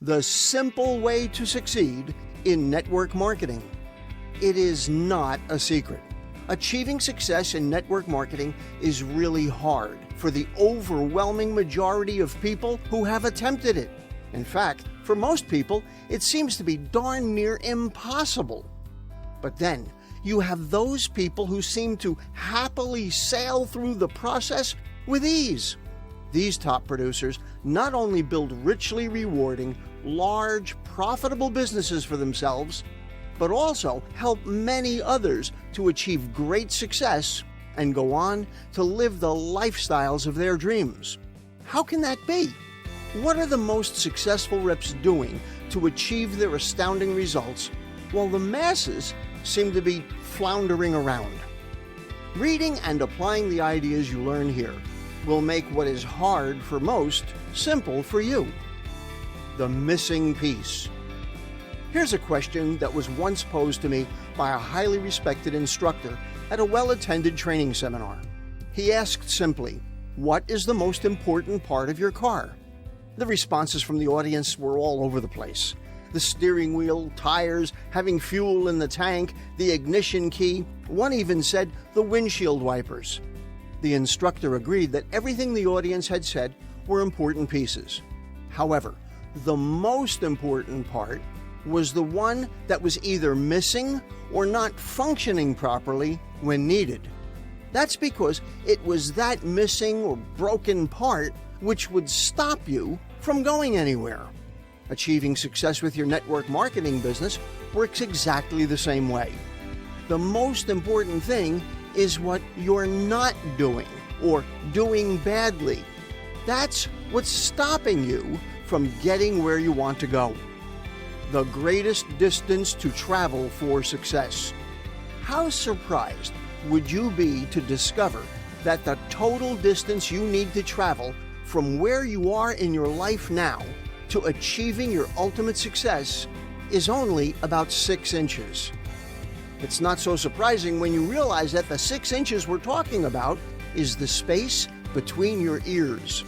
the simple way to succeed in network marketing. It is not a secret. Achieving success in network marketing is really hard for the overwhelming majority of people who have attempted it. In fact, for most people, it seems to be darn near impossible. But then, you have those people who seem to happily sail through the process with ease. These top producers not only build richly rewarding, large, profitable businesses for themselves, but also help many others to achieve great success and go on to live the lifestyles of their dreams. How can that be? What are the most successful reps doing to achieve their astounding results while the masses seem to be floundering around? Reading and applying the ideas you learn here will make what is hard for most simple for you. The missing piece. Here's a question that was once posed to me by a highly respected instructor at a well-attended training seminar. He asked simply, "What is the most important part of your car?" The responses from the audience were all over the place. The steering wheel, tires, having fuel in the tank, the ignition key. One even said the windshield wipers. The instructor agreed that everything the audience had said were important pieces. However, the most important part was the one that was either missing or not functioning properly when needed. That's because it was that missing or broken part which would stop you from going anywhere. Achieving success with your network marketing business works exactly the same way. The most important thing is what you're not doing or doing badly. That's what's stopping you from getting where you want to go. The greatest distance to travel for success. How surprised would you be to discover that the total distance you need to travel from where you are in your life now to achieving your ultimate success is only about 6 inches? It's not so surprising when you realize that the 6 inches we're talking about is the space between your ears.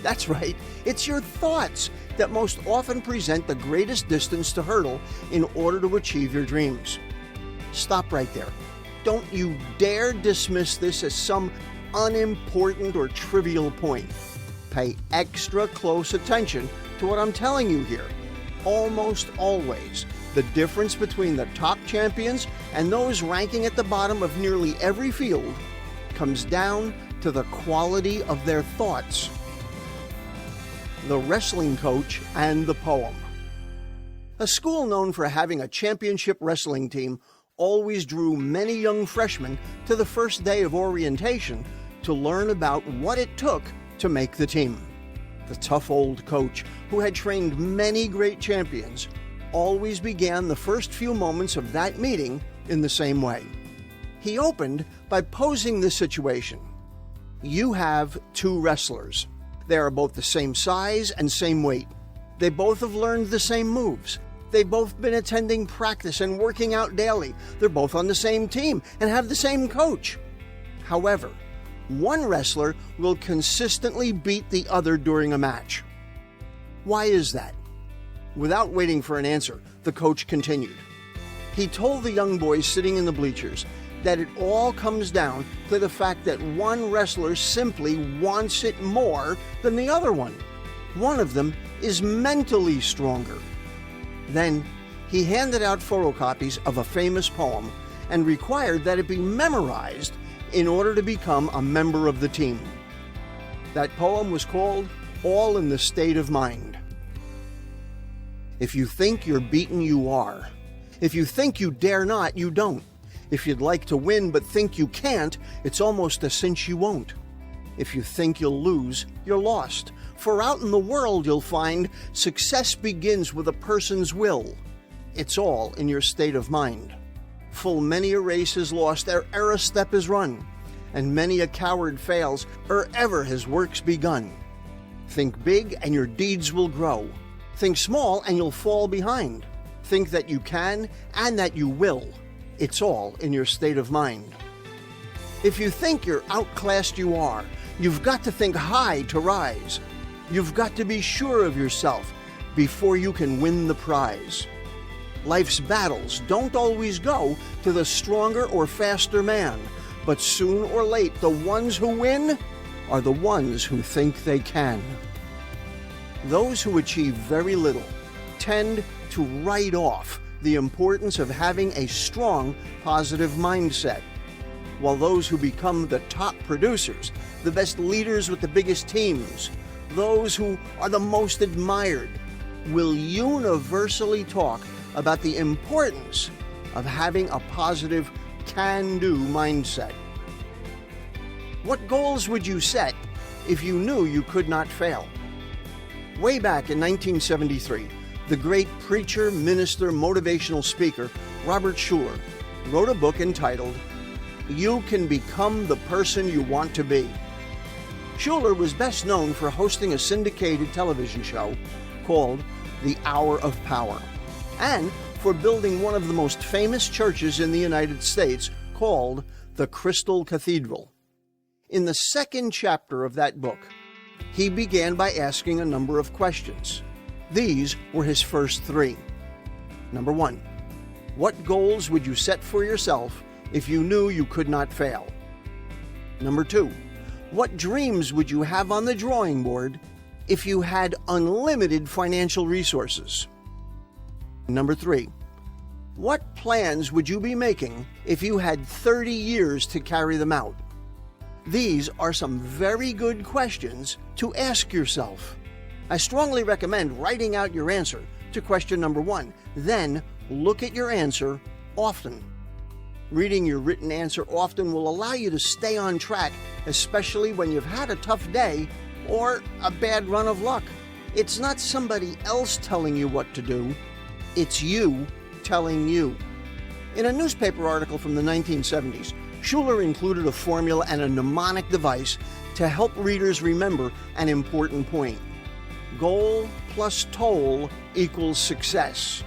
That's right, it's your thoughts that most often present the greatest distance to hurdle in order to achieve your dreams. Stop right there. Don't you dare dismiss this as some unimportant or trivial point. Pay extra close attention to what I'm telling you here. Almost always, the difference between the top champions and those ranking at the bottom of nearly every field comes down to the quality of their thoughts. The Wrestling Coach and the Poem. A school known for having a championship wrestling team always drew many young freshmen to the first day of orientation to learn about what it took to make the team. The tough old coach, who had trained many great champions, always began the first few moments of that meeting in the same way. He opened by posing this situation. You have 2 wrestlers. They are both the same size and same weight. They both have learned the same moves. They've both been attending practice and working out daily. They're both on the same team and have the same coach. However, one wrestler will consistently beat the other during a match. Why is that? Without waiting for an answer, the coach continued. He told the young boys sitting in the bleachers that it all comes down to the fact that one wrestler simply wants it more than the other one. One of them is mentally stronger. Then he handed out photocopies of a famous poem and required that it be memorized in order to become a member of the team. That poem was called All in the State of Mind. If you think you're beaten, you are. If you think you dare not, you don't. If you'd like to win but think you can't, it's almost a cinch you won't. If you think you'll lose, you're lost. For out in the world you'll find success begins with a person's will. It's all in your state of mind. Full many a race is lost ere a step is run, and many a coward fails ere ever his work's begun. Think big and your deeds will grow. Think small and you'll fall behind. Think that you can and that you will. It's all in your state of mind. If you think you're outclassed, you are. You've got to think high to rise. You've got to be sure of yourself, before you can win the prize. Life's battles don't always go to the stronger or faster man, but soon or late, the ones who win are the ones who think they can. Those who achieve very little tend to write off the importance of having a strong, positive mindset, while those who become the top producers, the best leaders with the biggest teams, those who are the most admired, will universally talk about the importance of having a positive, can-do mindset. What goals would you set if you knew you could not fail? Way back in 1973, the great preacher, minister, motivational speaker, Robert Schuller, wrote a book entitled, "You Can Become the Person You Want to Be." Schuller was best known for hosting a syndicated television show called The Hour of Power, and for building one of the most famous churches in the United States called the Crystal Cathedral. In the second chapter of that book, he began by asking a number of questions. These were his first three. Number one, what goals would you set for yourself if you knew you could not fail? Number two, what dreams would you have on the drawing board if you had unlimited financial resources? Number three, what plans would you be making if you had 30 years to carry them out? These are some very good questions to ask yourself. I strongly recommend writing out your answer to question number one. Then look at your answer often. Reading your written answer often will allow you to stay on track, especially when you've had a tough day or a bad run of luck. It's not somebody else telling you what to do, it's you telling you. In a newspaper article from the 1970s, Schuller included a formula and a mnemonic device to help readers remember an important point. Goal plus toll equals success.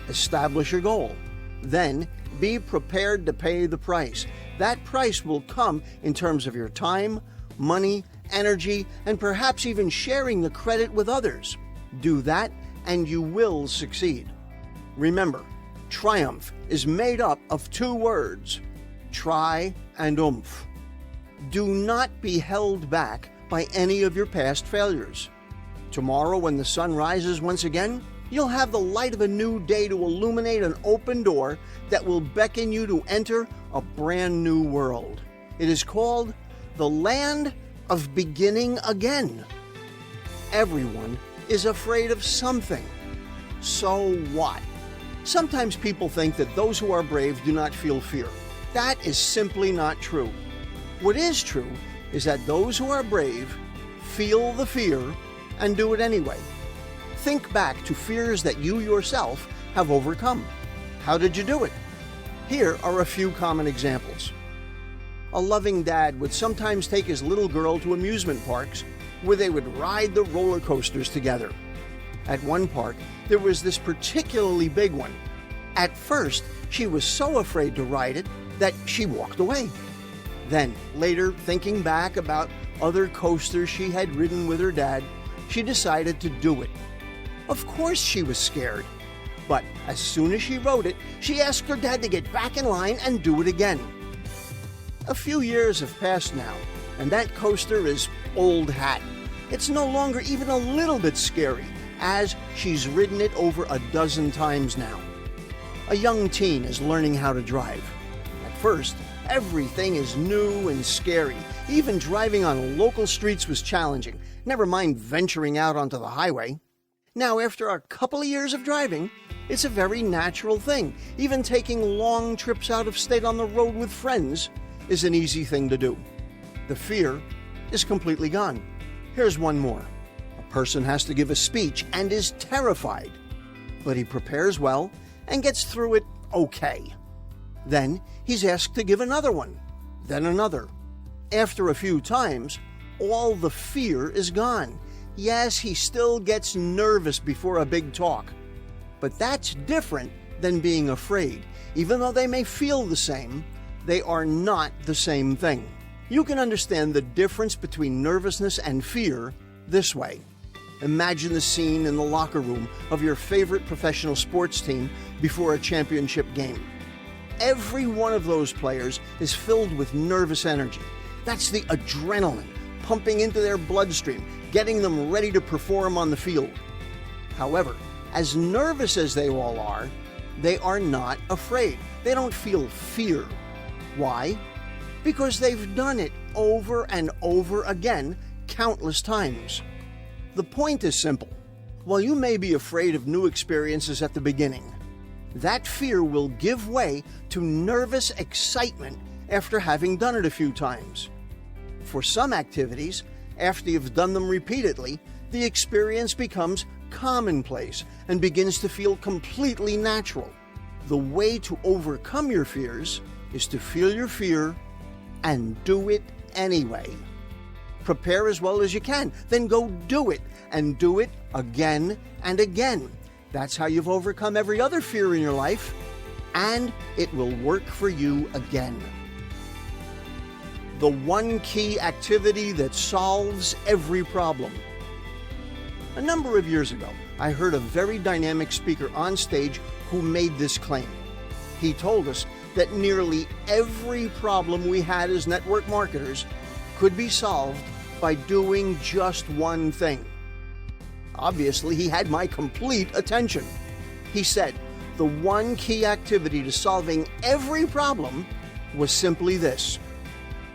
Establish your goal. Then be prepared to pay the price. That price will come in terms of your time, money, energy, and perhaps even sharing the credit with others. Do that and you will succeed. Remember, triumph is made up of two words, try and oomph. Do not be held back by any of your past failures. Tomorrow, when the sun rises once again, you'll have the light of a new day to illuminate an open door that will beckon you to enter a brand new world. It is called the land of beginning again. Everyone is afraid of something. So what? Sometimes people think that those who are brave do not feel fear. That is simply not true. What is true is that those who are brave feel the fear and do it anyway. Think back to fears that you yourself have overcome. How did you do it? Here are a few common examples. A loving dad would sometimes take his little girl to amusement parks where they would ride the roller coasters together. At one park, there was this particularly big one. At first, she was so afraid to ride it that she walked away. Then, later, thinking back about other coasters she had ridden with her dad, she decided to do it. Of course she was scared, but as soon as she rode it, she asked her dad to get back in line and do it again. A few years have passed now, and that coaster is old hat. It's no longer even a little bit scary, as she's ridden it over a dozen times now. A young teen is learning how to drive. At first, everything is new and scary. Even driving on local streets was challenging, never mind venturing out onto the highway. Now, after a couple of years of driving, it's a very natural thing. Even taking long trips out of state on the road with friends is an easy thing to do. The fear is completely gone. Here's one more. A person has to give a speech and is terrified, but he prepares well and gets through it okay. Then he's asked to give another one, then another. After a few times, all the fear is gone. Yes, he still gets nervous before a big talk, but that's different than being afraid. Even though they may feel the same, they are not the same thing. You can understand the difference between nervousness and fear this way. Imagine the scene in the locker room of your favorite professional sports team before a championship game. Every one of those players is filled with nervous energy. That's the adrenaline pumping into their bloodstream, getting them ready to perform on the field. However, as nervous as they all are, they are not afraid. They don't feel fear. Why? Because they've done it over and over again, countless times. The point is simple. While you may be afraid of new experiences at the beginning, that fear will give way to nervous excitement after having done it a few times. For some activities, after you've done them repeatedly, the experience becomes commonplace and begins to feel completely natural. The way to overcome your fears is to feel your fear and do it anyway. Prepare as well as you can, then go do it, and do it again and again. That's how you've overcome every other fear in your life, and it will work for you again. The one key activity that solves every problem. A number of years ago, I heard a very dynamic speaker on stage who made this claim. He told us that nearly every problem we had as network marketers could be solved by doing just one thing. Obviously, he had my complete attention. He said the one key activity to solving every problem was simply this: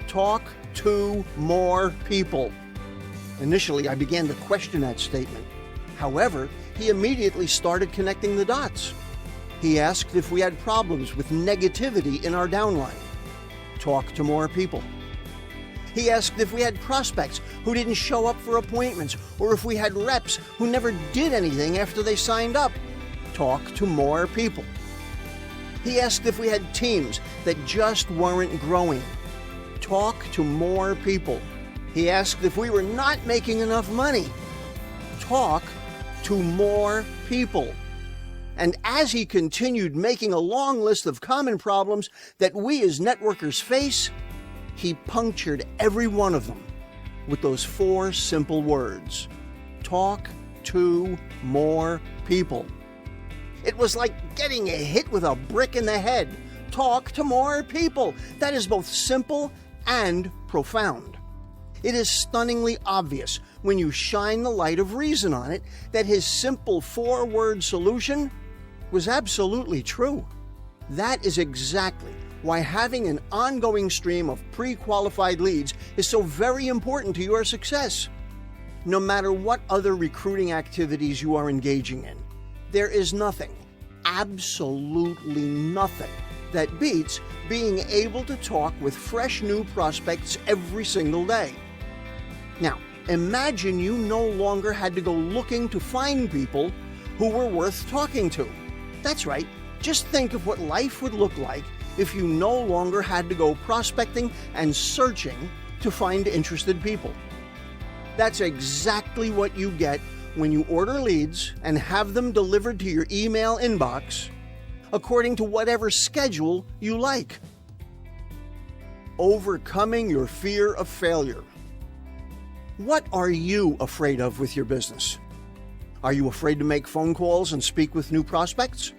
talk to more people. Initially, I began to question that statement. However, he immediately started connecting the dots. He asked if we had problems with negativity in our downline. Talk to more people. He asked if we had prospects who didn't show up for appointments, or if we had reps who never did anything after they signed up. Talk to more people. He asked if we had teams that just weren't growing. Talk to more people. He asked if we were not making enough money. Talk to more people. And as he continued making a long list of common problems that we as networkers face, he punctured every one of them with those 4 simple words: talk to more people. It was like getting a hit with a brick in the head. Talk to more people. That is both simple and profound. It is stunningly obvious when you shine the light of reason on it that his simple 4-word solution was absolutely true. That is exactly why having an ongoing stream of pre-qualified leads is so very important to your success. No matter what other recruiting activities you are engaging in, there is nothing, absolutely nothing, that beats being able to talk with fresh new prospects every single day. Now, imagine you no longer had to go looking to find people who were worth talking to. That's right, just think of what life would look like if you no longer had to go prospecting and searching to find interested people. That's exactly what you get when you order leads and have them delivered to your email inbox according to whatever schedule you like. Overcoming your fear of failure. What are you afraid of with your business? Are you afraid to make phone calls and speak with new prospects?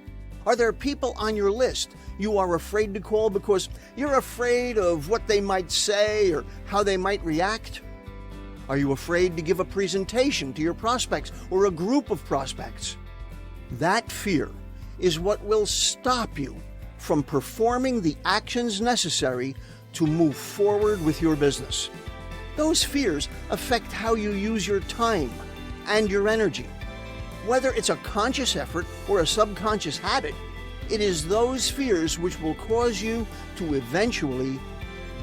Are there people on your list you are afraid to call because you're afraid of what they might say or how they might react? Are you afraid to give a presentation to your prospects or a group of prospects? That fear is what will stop you from performing the actions necessary to move forward with your business. Those fears affect how you use your time and your energy. Whether it's a conscious effort or a subconscious habit, it is those fears which will cause you to eventually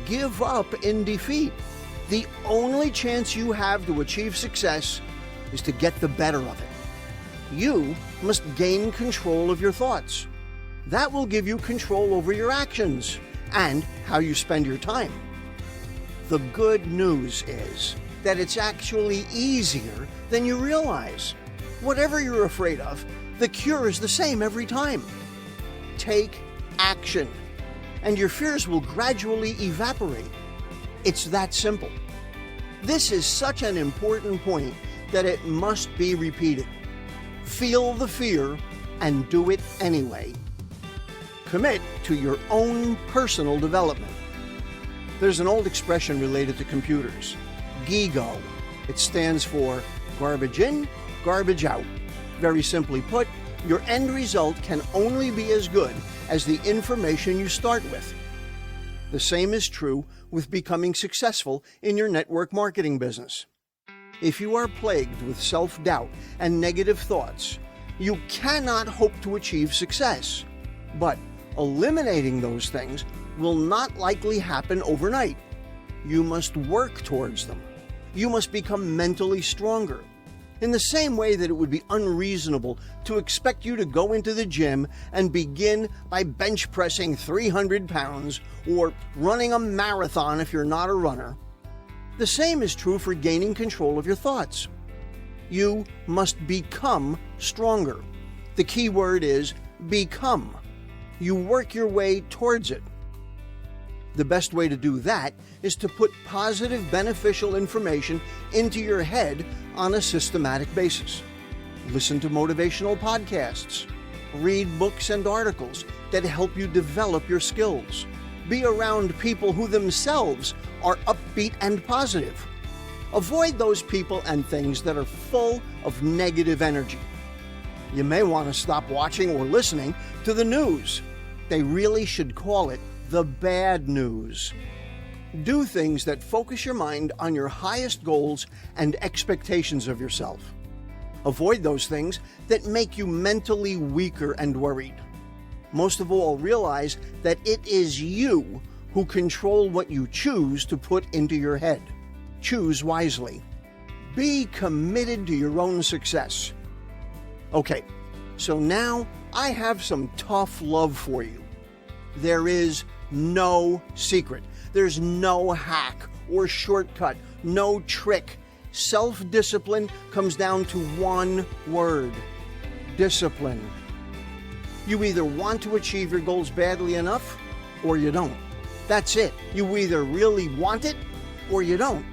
give up in defeat. The only chance you have to achieve success is to get the better of it. You must gain control of your thoughts. That will give you control over your actions and how you spend your time. The good news is that it's actually easier than you realize. Whatever you're afraid of, the cure is the same every time. Take action, and your fears will gradually evaporate. It's that simple. This is such an important point that it must be repeated. Feel the fear and do it anyway. Commit to your own personal development. There's an old expression related to computers, GIGO. It stands for garbage in, garbage out. Very simply put, your end result can only be as good as the information you start with. The same is true with becoming successful in your network marketing business. If you are plagued with self-doubt and negative thoughts, you cannot hope to achieve success. But eliminating those things will not likely happen overnight. You must work towards them. You must become mentally stronger. In the same way that it would be unreasonable to expect you to go into the gym and begin by bench pressing 300 pounds or running a marathon if you're not a runner, the same is true for gaining control of your thoughts. You must become stronger. The key word is become. You work your way towards it. The best way to do that is to put positive, beneficial information into your head on a systematic basis. Listen to motivational podcasts. Read books and articles that help you develop your skills. Be around people who themselves are upbeat and positive. Avoid those people and things that are full of negative energy. You may want to stop watching or listening to the news. They really should call it the bad news. Do things that focus your mind on your highest goals and expectations of yourself. Avoid those things that make you mentally weaker and worried. Most of all, realize that it is you who control what you choose to put into your head. Choose wisely. Be committed to your own success. Okay, so now I have some tough love for you. There is no secret. There's no hack or shortcut, no trick. Self-discipline comes down to one word: discipline. You either want to achieve your goals badly enough or you don't. That's it. You either really want it or you don't.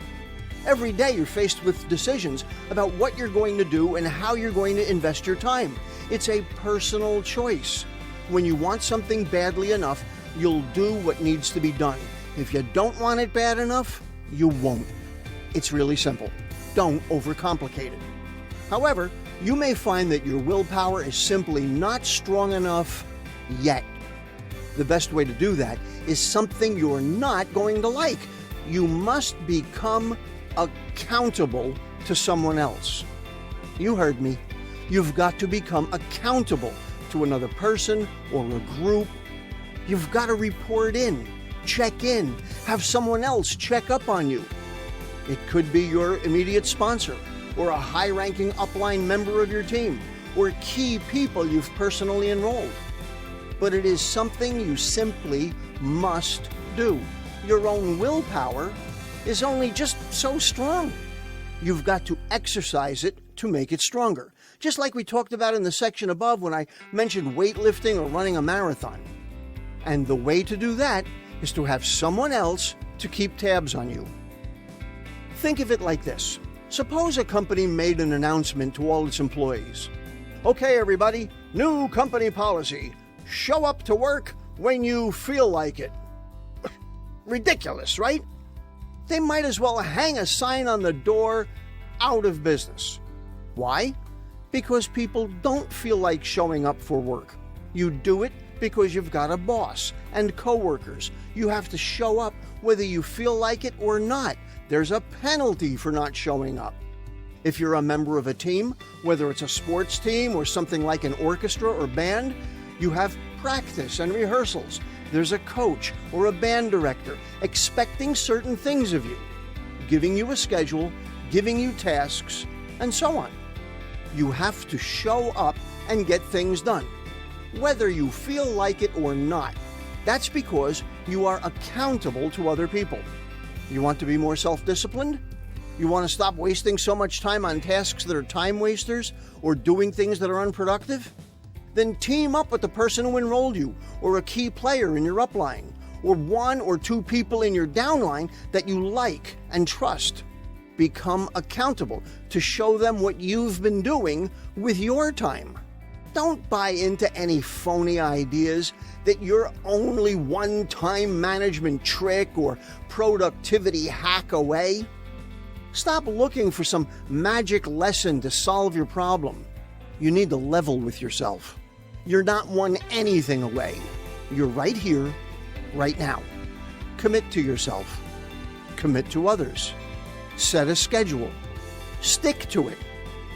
Every day you're faced with decisions about what you're going to do and how you're going to invest your time. It's a personal choice. When you want something badly enough, you'll do what needs to be done. If you don't want it bad enough, you won't. It's really simple. Don't overcomplicate it. However, you may find that your willpower is simply not strong enough yet. The best way to do that is something you're not going to like. You must become accountable to someone else. You heard me. You've got to become accountable to another person or a group. You've got to report in, check in, have someone else check up on you. It could be your immediate sponsor, or a high-ranking upline member of your team, or key people you've personally enrolled. But it is something you simply must do. Your own willpower is only just so strong. You've got to exercise it to make it stronger. Just like we talked about in the section above when I mentioned weightlifting or running a marathon. And the way to do that is to have someone else to keep tabs on you. Think of it like this. Suppose a company made an announcement to all its employees. Okay, everybody, new company policy. Show up to work when you feel like it. Ridiculous, right? They might as well hang a sign on the door, out of business. Why? Because people don't feel like showing up for work. You do it because you've got a boss and coworkers. You have to show up whether you feel like it or not. There's a penalty for not showing up. If you're a member of a team, whether it's a sports team or something like an orchestra or band, you have practice and rehearsals. There's a coach or a band director expecting certain things of you, giving you a schedule, giving you tasks, and so on. You have to show up and get things done, whether you feel like it or not. That's because you are accountable to other people. You want to be more self-disciplined? You want to stop wasting so much time on tasks that are time wasters or doing things that are unproductive? Then team up with the person who enrolled you, or a key player in your upline, or one or two people in your downline that you like and trust. Become accountable to show them what you've been doing with your time. Don't buy into any phony ideas that you're only one time management trick or productivity hack away. Stop looking for some magic lesson to solve your problem. You need to level with yourself. You're not one anything away. You're right here, right now. Commit to yourself. Commit to others. Set a schedule. Stick to it.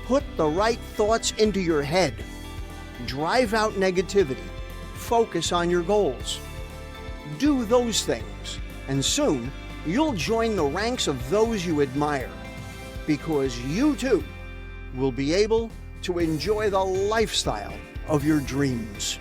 Put the right thoughts into your head. Drive out negativity. Focus on your goals. Do those things, and soon you'll join the ranks of those you admire, because you too will be able to enjoy the lifestyle of your dreams.